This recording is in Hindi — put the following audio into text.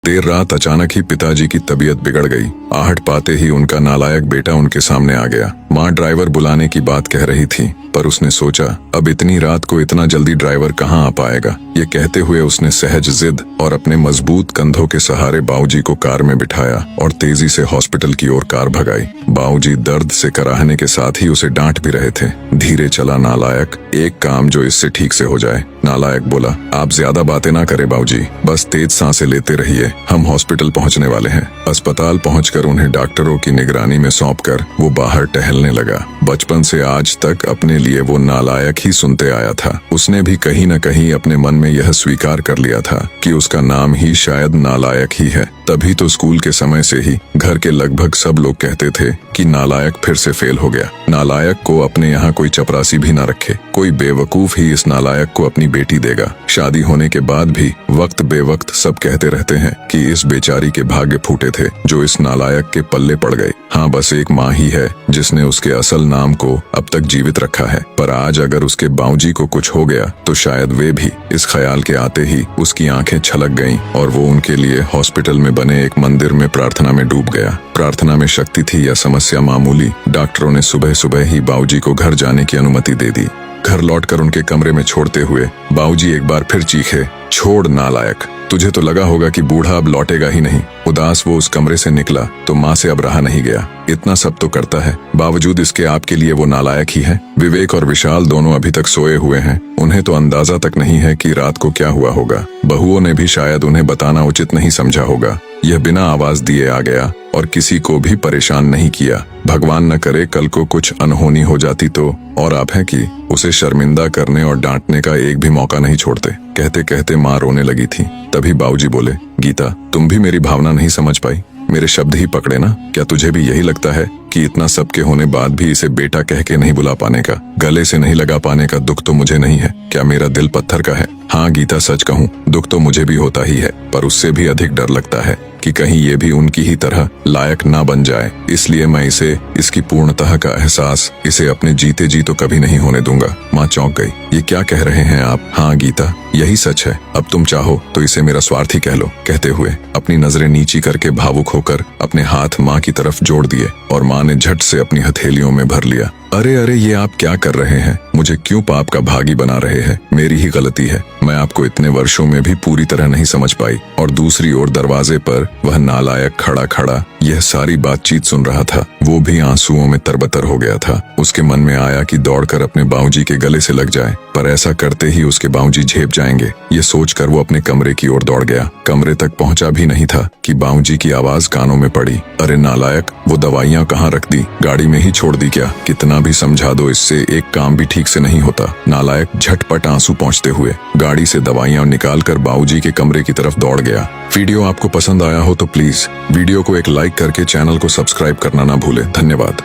देर रात अचानक ही पिताजी की तबीयत बिगड़ गई। आहट पाते ही उनका नालायक बेटा उनके सामने आ गया। माँ ड्राइवर बुलाने की बात कह रही थी, पर उसने सोचा अब इतनी रात को इतना जल्दी ड्राइवर कहाँ आ पाएगा। ये कहते हुए उसने सहज जिद और अपने मजबूत कंधों के सहारे बाऊजी को कार में बिठाया और तेजी से हॉस्पिटल की ओर कार भगाई। बाऊजी दर्द से कराहने के साथ ही उसे डांट भी रहे थे। धीरे चला नालायक, एक काम जो इससे ठीक से हो जाए। नालायक बोला, आप ज्यादा बातें ना करें बाऊजी, बस तेज सांसें लेते रहिए, हम हॉस्पिटल पहुंचने वाले हैं। अस्पताल पहुंचकर उन्हें डॉक्टरों की निगरानी में सौंपकर वो बाहर टहलने लगा। बचपन से आज तक अपने लिए वो नालायक ही सुनते आया था। उसने भी कहीं न कहीं अपने मन में यह स्वीकार कर लिया था कि उसका नाम ही शायद नालायक ही है। तभी तो स्कूल के समय से ही घर के लगभग सब लोग कहते थे कि नालायक फिर से फेल हो गया। नालायक को अपने यहाँ कोई चपरासी भी ना रखे, कोई बेवकूफ ही इस नालायक को अपनी बेटी देगा। शादी होने के बाद भी वक्त बेवक्त सब कहते रहते हैं कि इस बेचारी के भाग्य फूटे थे जो इस नालायक के पल्ले पड़ गए। हाँ, बस एक माँ ही है जिसने उसके असल नाम को अब तक जीवित रखा है। पर आज अगर उसके बाऊजी को कुछ हो गया तो शायद वे भी। इस ख्याल के आते ही उसकी आंखें छलक गईं और वो उनके लिए हॉस्पिटल में बने एक मंदिर में प्रार्थना में डूब गया। प्रार्थना में शक्ति थी या समस्या मामूली, डॉक्टरों ने सुबह सुबह ही बाऊजी को घर जाने की अनुमति दे दी। घर लौटकर उनके कमरे में छोड़ते हुए बाऊजी एक बार फिर चीखे, छोड़ नालायक, तुझे तो लगा होगा कि बूढ़ा अब लौटेगा ही नहीं। उदास वो उस कमरे से निकला तो माँ से अब रहा नहीं गया। इतना सब तो करता है, बावजूद इसके आपके लिए वो नालायक ही है। विवेक और विशाल दोनों अभी तक सोए हुए हैं। उन्हें तो अंदाजा तक नहीं है कि रात को क्या हुआ होगा। बहुओं ने भी शायद उन्हें बताना उचित नहीं समझा होगा। यह बिना आवाज दिए आ गया और किसी को भी परेशान नहीं किया। भगवान न करे कल को कुछ अनहोनी हो जाती तो। और आप हैं कि उसे शर्मिंदा करने और डांटने का एक भी मौका नहीं छोड़ते। कहते कहते माँ रोने लगी थी। तभी बाऊजी बोले, गीता, तुम भी मेरी भावना नहीं समझ पाई, मेरे शब्द ही पकड़े ना। क्या तुझे भी यही लगता है कि इतना सब के होने बाद भी इसे बेटा कह के नहीं बुला पाने का, गले से नहीं लगा पाने का दुख तो मुझे नहीं है? क्या मेरा दिल पत्थर का है? हाँ गीता, सच कहूँ दुख तो मुझे भी होता ही है, पर उससे भी अधिक डर लगता है कि कहीं ये भी उनकी ही तरह लायक ना बन जाए। इसलिए मैं इसे इसकी पूर्णतः का एहसास इसे अपने जीते जी तो कभी नहीं होने दूंगा। माँ चौंक गई। ये क्या कह रहे हैं आप? हाँ गीता, यही सच है। अब तुम चाहो तो इसे मेरा स्वार्थी कह लो। कहते हुए अपनी नजरें नीची करके भावुक होकर अपने हाथ माँ की तरफ जोड़ दिए और माँ ने झट से अपनी हथेलियों में भर लिया। अरे अरे, ये आप क्या कर रहे हैं? मुझे क्यों पाप का भागी बना रहे हैं? मेरी ही गलती है, मैं आपको इतने वर्षों में भी पूरी तरह नहीं समझ पाई। और दूसरी ओर दरवाजे पर वह नालायक खड़ा खड़ा यह सारी बातचीत सुन रहा था। वो भी आंसुओं में तरबतर हो गया था। उसके मन में आया कि दौड़कर अपने बाऊजी के गले से लग जाए, पर ऐसा करते ही उसके बाऊजी झेप जाएंगे। ये सोचकर वो अपने कमरे की ओर दौड़ गया। कमरे तक पहुंचा भी नहीं था कि बाऊजी की आवाज कानों में पड़ी। अरे नालायक, वो दवाइयाँ कहाँ रख दी? गाड़ी में ही छोड़ दी क्या? कितना भी समझा दो, इससे एक काम भी ठीक से नहीं होता। नालायक झटपट आंसू पोंछते हुए गाड़ी से दवाइयाँ निकालकर बाऊजी के कमरे की तरफ दौड़ गया। वीडियो आपको पसंद आया हो तो प्लीज वीडियो को एक लाइक करके चैनल को सब्सक्राइब करना ना भूले। धन्यवाद।